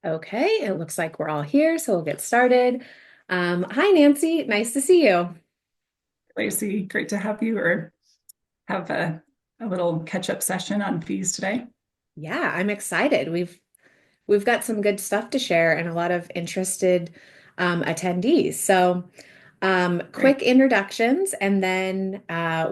Okay, it looks like we're all here, so we'll get started. Hi, Nancy. Nice to see you. Lacey, great to have you or have a little catch-up session on fees today. Yeah, I'm excited. We've got some good stuff to share and a lot of interested attendees. So, quick Great. introductions, and then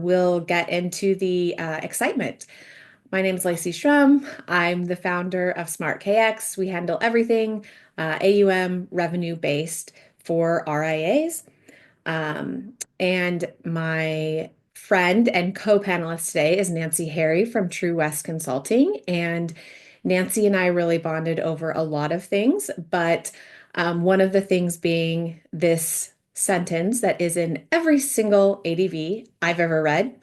we'll get into the excitement. My name is Lacey Strum. I'm the founder of Smart KX. We handle everything AUM revenue based for RIAs. And my friend and co-panelist today is Nancy Harry from True West Consulting. And Nancy and I really bonded over a lot of things, but one of the things being this sentence that is in every single ADV I've ever read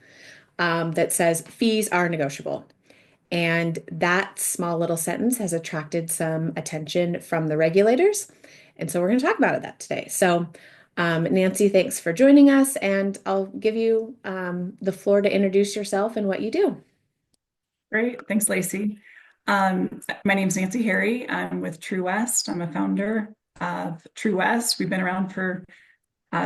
that says fees are negotiable. And that small little sentence has attracted some attention from the regulators. And so we're going to talk about that today. So, Nancy, thanks for joining us. And I'll give you the floor to introduce yourself and what you do. Great. Thanks, Lacey. My name is Nancy Harry. I'm with True West. I'm a founder of True West. We've been around for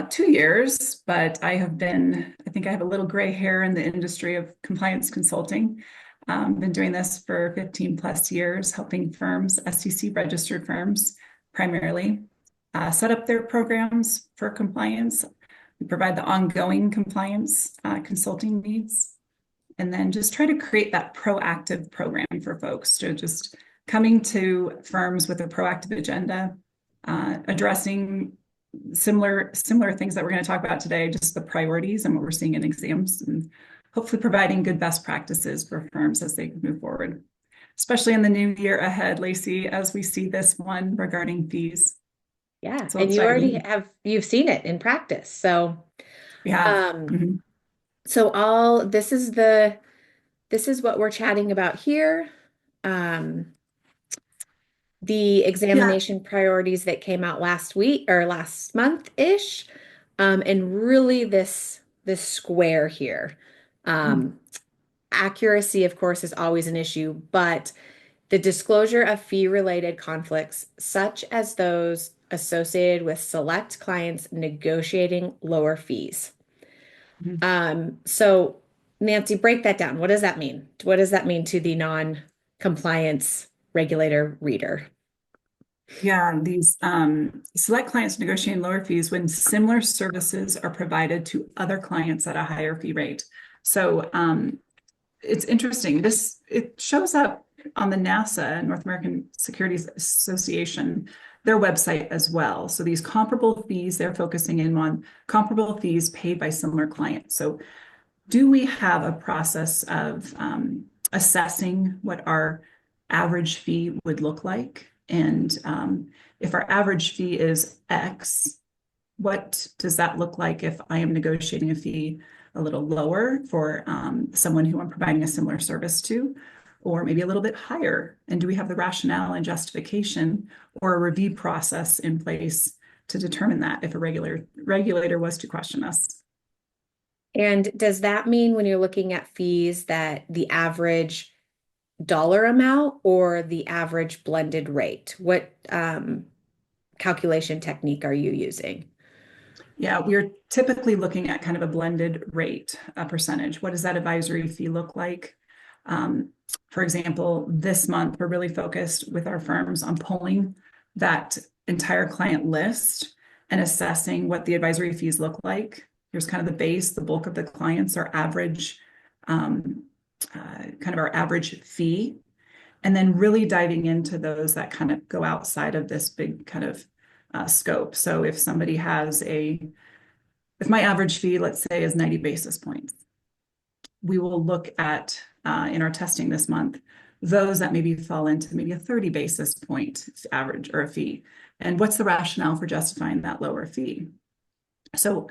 2 years, but I think I have a little gray hair in the industry of compliance consulting. Been doing this for 15 plus years, helping firms, SEC registered firms primarily, set up their programs for compliance. We provide the ongoing compliance consulting needs, and then just try to create that proactive program for folks to just coming to firms with a proactive agenda, addressing similar things that we're going to talk about today, just the priorities and what we're seeing in exams, and hopefully providing good best practices for firms as they move forward, especially in the new year ahead, Lacey, as we see this one regarding fees. Yeah, So and you already exciting. you've seen it in practice. So, We have. um, Mhm. so all this is what we're chatting about here. Um, the Yeah. examination priorities that came out last week or last month-ish. And really this square here. Mm. Um, Accuracy, of course, is always an issue, but the disclosure of fee-related conflicts, such as those associated with select clients negotiating lower fees. Mhm. So Nancy, break that down. What does that mean? What does that mean to the non-compliance regulator reader? Yeah, these select clients negotiating lower fees when similar services are provided to other clients at a higher fee rate. So it's interesting. It shows up on the NASA, North American Securities Association, their website as well. So these comparable fees, they're focusing in on comparable fees paid by similar clients. So do we have a process of assessing what our average fee would look like? And if our average fee is X, what does that look like if I am negotiating a fee a little lower for someone who I'm providing a similar service to, or maybe a little bit higher? And do we have the rationale and justification or a review process in place to determine that if a regulator was to question us? And does that mean when you're looking at fees that the average dollar amount or the average blended rate? What calculation technique are you using? Yeah, we're typically looking at kind of a blended rate, a percentage. What does that advisory fee look like? Um, for example, this month we're really focused with our firms on pulling that entire client list and assessing what the advisory fees look like. Here's kind of the base, the bulk of the clients, our average, kind of our average fee, and then really diving into those that kind of go outside of this big kind of scope. So if my average fee, let's say, is 90 basis points, we will look at in our testing this month, those that maybe fall into maybe a 30 basis point average or a fee. And what's the rationale for justifying that lower fee? So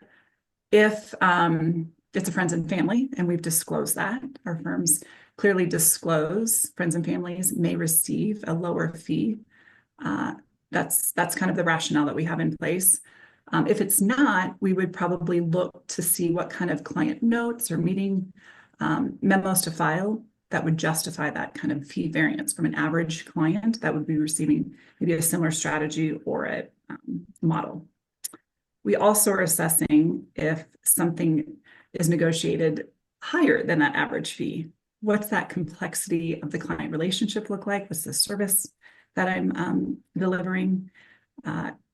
if it's a friends and family, and we've disclosed that, our firms clearly disclose friends and families may receive a lower fee. Uh, that's kind of the rationale that we have in place. If it's not, we would probably look to see what kind of client notes or meeting memos to file that would justify that kind of fee variance from an average client that would be receiving maybe a similar strategy or a model. We also are assessing if something is negotiated higher than that average fee. What's that complexity of the client relationship look like? What's the service that I'm delivering?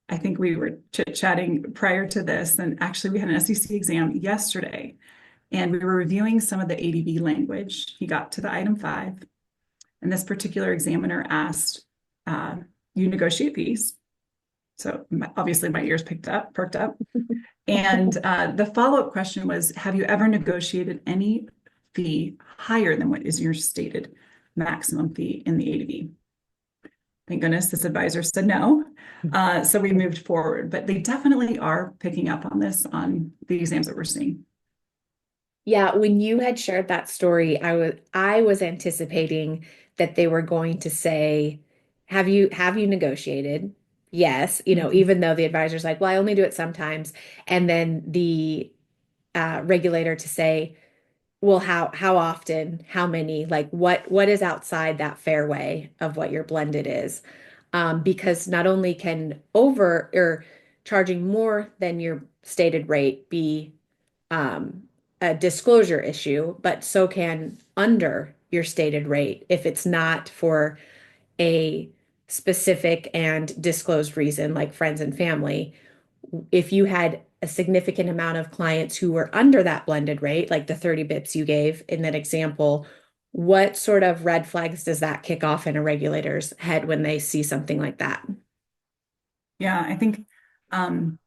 I think we were chit-chatting prior to this, and actually we had an SEC exam yesterday, and we were reviewing some of the ADV language. He got to the item 5, and this particular examiner asked, you negotiate fees? So obviously my ears perked up. And the follow-up question was, have you ever negotiated any fee higher than what is your stated maximum fee in the ADV? Thank goodness this advisor said no. So we moved forward, but they definitely are picking up on this on the exams that we're seeing. Yeah, when you had shared that story, I was anticipating that they were going to say, have you negotiated? Yes, Mhm. even though the advisor's like, well, I only do it sometimes. And then the regulator to say, well, how often, how many, like what is outside that fairway of what your blended is? Because not only can over or charging more than your stated rate be um, a disclosure issue, but so can under your stated rate if it's not for a specific and disclosed reason, like friends and family. If you had a significant amount of clients who were under that blended rate, like the 30 bips you gave in that example, what sort of red flags does that kick off in a regulator's head when they see something like that? Yeah, I think um,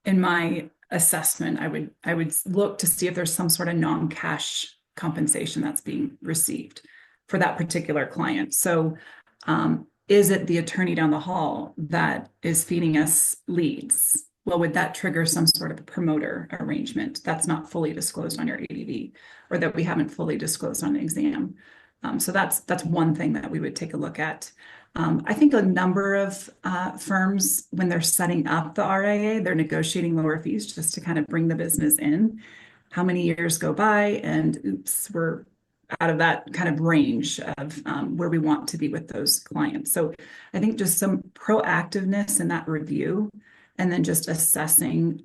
in my assessment, I would look to see if there's some sort of non-cash compensation that's being received for that particular client. So, is it the attorney down the hall that is feeding us leads? Well, would that trigger some sort of a promoter arrangement that's not fully disclosed on your ADV or that we haven't fully disclosed on the exam? So that's one thing that we would take a look at. I think a number of firms, when they're setting up the RIA, they're negotiating lower fees just to kind of bring the business in. How many years go by, and oops, we're out of that kind of range of where we want to be with those clients. So I think just some proactiveness in that review, and then just assessing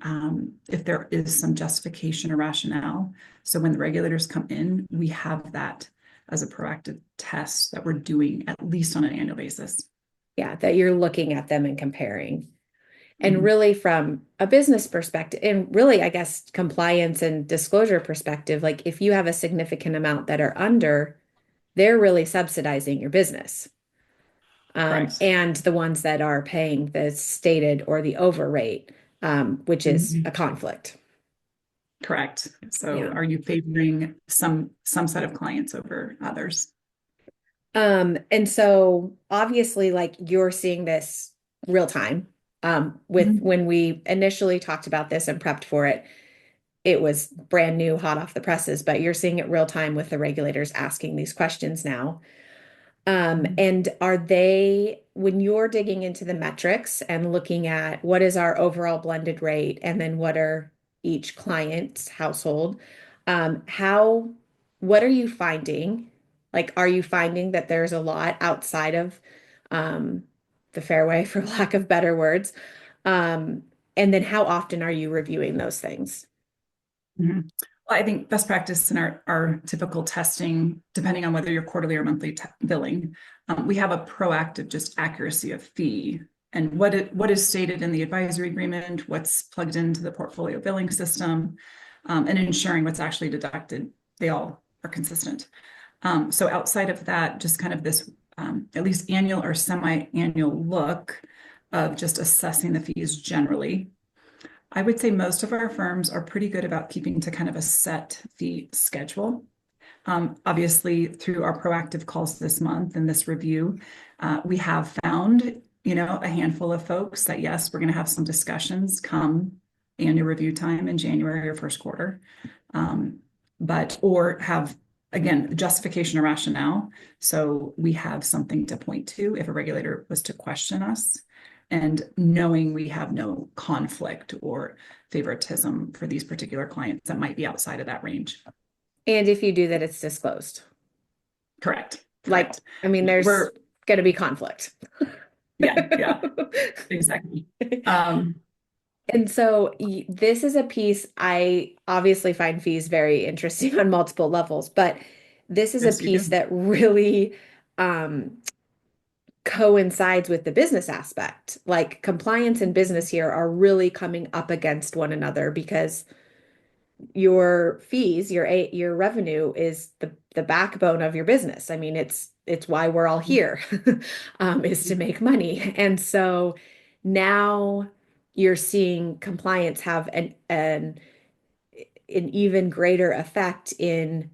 if there is some justification or rationale. So when the regulators come in, we have that as a proactive test that we're doing at least on an annual basis. Yeah, that you're looking at them and comparing. And Mhm. really, from a business perspective, and really, I guess, compliance and disclosure perspective, like if you have a significant amount that are under, they're really subsidizing your business. Correct. And the ones that are paying the stated or the over rate, which is a Mhm. conflict. Correct. So Yeah. are you favoring some set of clients over others? And so obviously, like you're seeing this real time. With Mhm. when we initially talked about this and prepped for it, it was brand new, hot off the presses, but you're seeing it real time with the regulators asking these questions now. And are they, when you're digging into the metrics and looking at what is our overall blended rate and then what are each client's household, how, what are you finding? Like, are you finding that there's a lot outside of um, the fairway, for lack of better words? Um, and then how often are you reviewing those things? Mhm. Well, I think best practice in our typical testing, depending on whether you're quarterly or monthly billing, we have a proactive just accuracy of fee and what is stated in the advisory agreement, what's plugged into the portfolio billing system, and ensuring what's actually deducted. They all are consistent. So outside of that, just kind of this at least annual or semi-annual look of just assessing the fees generally. I would say most of our firms are pretty good about keeping to kind of a set fee schedule. Obviously, through our proactive calls this month and this review, we have found, a handful of folks that yes, we're going to have some discussions come annual review time in January or first quarter, um, but or have again justification or rationale. So we have something to point to if a regulator was to question us, and knowing we have no conflict or favoritism for these particular clients that might be outside of that range. And if you do that, it's disclosed. Correct. Like, Correct. I mean, there's We're, going to be conflict. yeah, exactly. Um, And so this is a piece I obviously find fees very interesting on multiple levels, but this is a yes, you piece do. that really um, coincides with the business aspect. Like compliance and business here are really coming up against one another because your fees, your revenue is the backbone of your business. I mean, it's why we're all here, is to make money. And so now you're seeing compliance have an even greater effect in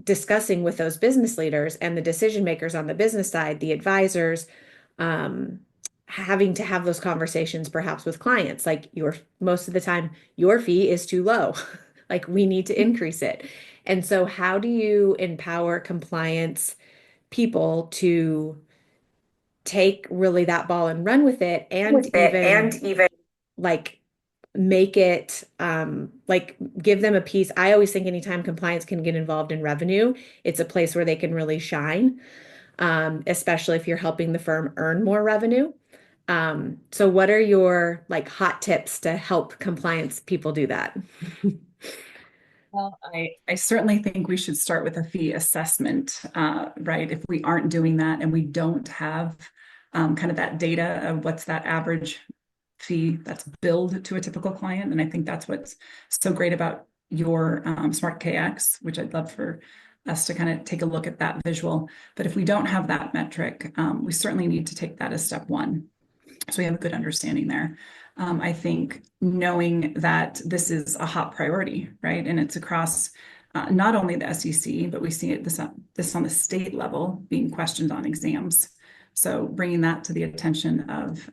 discussing with those business leaders and the decision makers on the business side, the advisors, um, having to have those conversations perhaps with clients. Like your most of the time, your fee is too low. Like we need to increase it. And so, how do you empower compliance people to take really that ball and run with it and With it and even even like make it like give them a piece. I always think anytime compliance can get involved in revenue, it's a place where they can really shine, especially if you're helping the firm earn more revenue. So what are your like hot tips to help compliance people do that? Well, I certainly think we should start with a fee assessment, right? If we aren't doing that and we don't have kind of that data of what's that average fee that's billed to a typical client. And I think that's what's so great about your Smart KX, which I'd love for us to kind of take a look at that visual. But if we don't have that metric, we certainly need to take that as step one. So we have a good understanding there. I think knowing that this is a hot priority, right? And it's across not only the SEC, but we see it this on the state level being questioned on exams. So bringing that to the attention of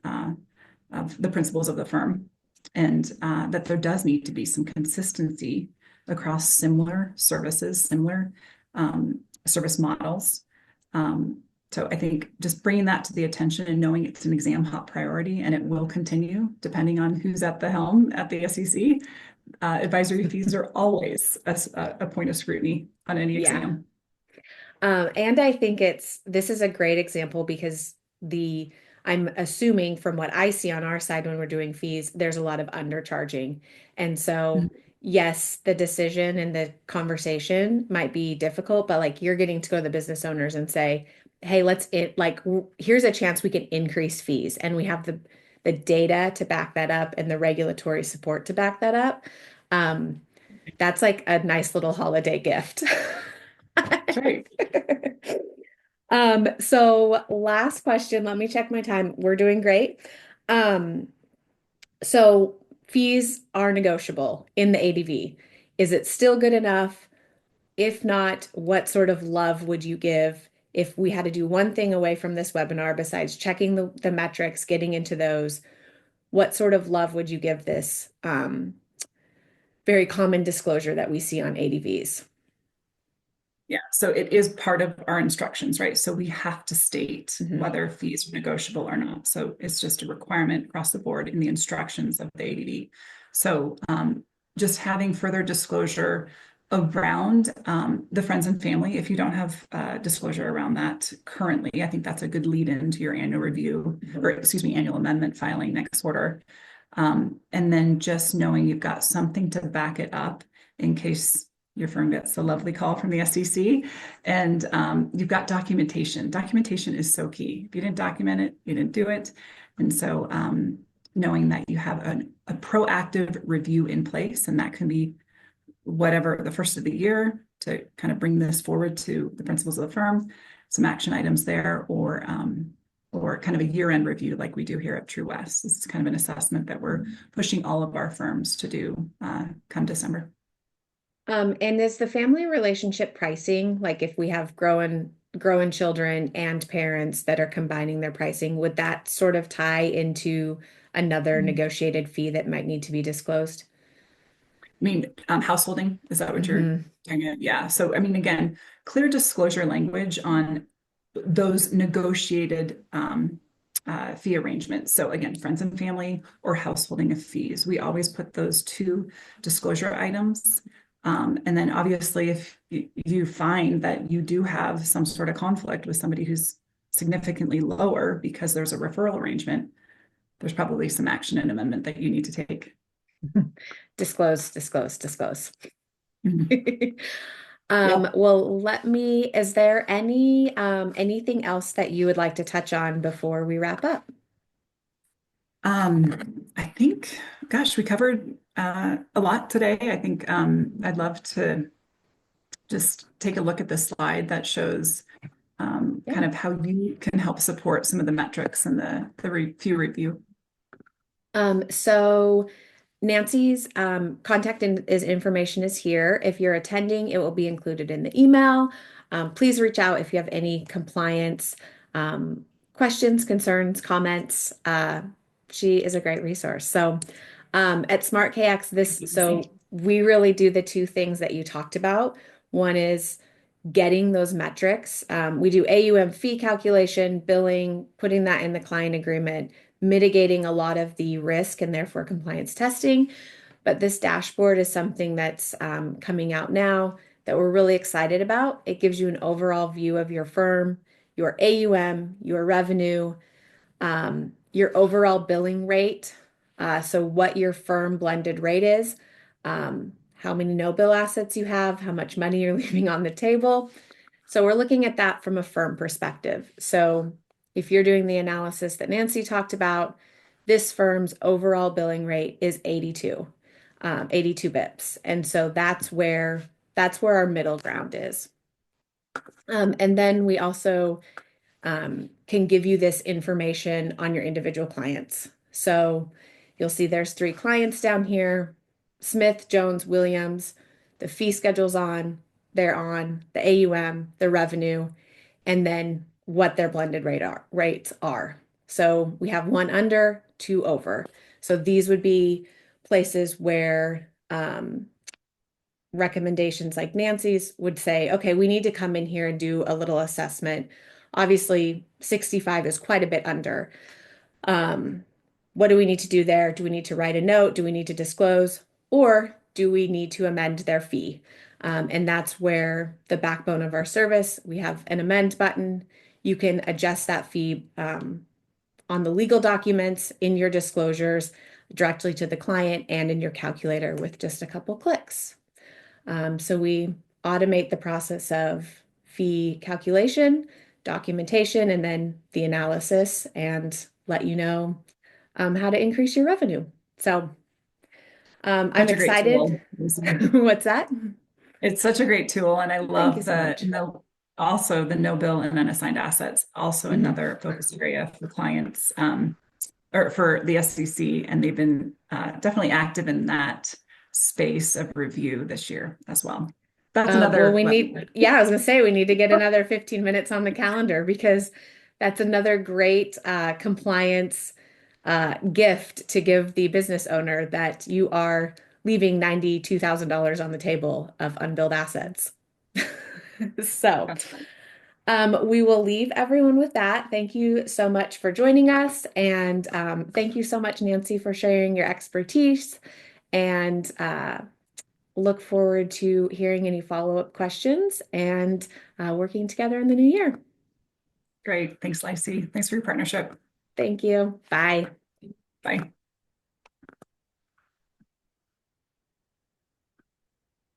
the principals of the firm, and that there does need to be some consistency across similar services, similar service models. Um, so I think just bringing that to the attention and knowing it's an exam hot priority and it will continue depending on who's at the helm at the SEC. Advisory fees are always a point of scrutiny on any Yeah. exam. And I think this is a great example because I'm assuming from what I see on our side when we're doing fees, there's a lot of undercharging. And so, yes, the decision and the conversation might be difficult, but like you're getting to go to the business owners and say, hey, here's a chance we can increase fees. And we have the data to back that up and the regulatory support to back that up. Um, that's like a nice little holiday gift. That's right. So last question, let me check my time. We're doing great. Um, so fees are negotiable in the ADV. Is it still good enough? If not, what sort of love would you give if we had to do one thing away from this webinar besides checking the metrics, getting into those? What sort of love would you give this very common disclosure that we see on ADVs? Yeah, so it is part of our instructions, right? So we have to state Mhm. whether fees are negotiable or not. So it's just a requirement across the board in the instructions of the ADD. So just having further disclosure around the friends and family, if you don't have disclosure around that currently, I think that's a good lead into your annual review, or excuse me, annual amendment filing next quarter. And then just knowing you've got something to back it up in case your firm gets a lovely call from the SEC, and you've got documentation. Documentation is so key. If you didn't document it, you didn't do it. And so knowing that you have a proactive review in place, and that can be whatever the first of the year to kind of bring this forward to the principals of the firm, some action items there, or kind of a year-end review like we do here at True West. This is kind of an assessment that we're pushing all of our firms to do come December. And is the family relationship pricing, like if we have growing children and parents that are combining their pricing, would that sort of tie into another negotiated fee that might need to be disclosed? Mean, householding, is that what you're Hmm. talking about? Yeah. So, I mean, again, clear disclosure language on those negotiated fee arrangements. So, again, friends and family or householding of fees. We always put those two disclosure items And then obviously, if you find that you do have some sort of conflict with somebody who's significantly lower because there's a referral arrangement, there's probably some action and amendment that you need to take. Disclose, disclose, disclose. Mhm. Yep. Well, is there anything else that you would like to touch on before we wrap up? I think, gosh, we covered a lot today. I think I'd love to just take a look at the slide that shows Yeah. kind of how you can help support some of the metrics and the few review. So Nancy's information is here. If you're attending, it will be included in the email. Please reach out if you have any compliance um, questions, concerns, comments. She is a great resource. So at SmartKX, we really do the two things that you talked about. One is getting those metrics. We do AUM fee calculation, billing, putting that in the client agreement, mitigating a lot of the risk and therefore compliance testing. But this dashboard is something that's coming out now that we're really excited about. It gives you an overall view of your firm, your AUM, your revenue, your overall billing rate. So what your firm blended rate is, how many no bill assets you have, how much money you're leaving on the table. So we're looking at that from a firm perspective. So if you're doing the analysis that Nancy talked about, this firm's overall billing rate is 82 bips. And so that's where our middle ground is. And then we also can give you this information on your individual clients. So you'll see there's three clients down here, Smith, Jones, Williams. The fee schedule's they're on the AUM, the revenue, and then what their rates are. So we have one under, two over. So these would be places where recommendations like Nancy's would say, okay, we need to come in here and do a little assessment. Obviously, 65 is quite a bit under. Um, what do we need to do there? Do we need to write a note? Do we need to disclose? Or do we need to amend their fee? And that's where the backbone of our service, we have an amend button. You can adjust that fee on the legal documents, in your disclosures, directly to the client, and in your calculator with just a couple clicks. So we automate the process of fee calculation, documentation, and then the analysis and let you know how to increase your revenue. So I'm Such a great excited. tool. What's that? It's such a great tool, and I Thank you love so much. also the no bill and unassigned assets, also Mhm. another focus area for clients or for the SEC, and they've been definitely active in that space of review this year as well. That's Well, another webinar. I was gonna say we need to get another 15 minutes on the calendar because that's another great compliance gift to give the business owner that you are leaving $92,000 on the table of unbilled assets. So, That's fun. we will leave everyone with that. Thank you so much for joining us, and thank you so much, Nancy, for sharing your expertise. And look forward to hearing any follow-up questions and working together in the new year. Great. Thanks, Lacey. Thanks for your partnership. Thank you. Bye. Bye.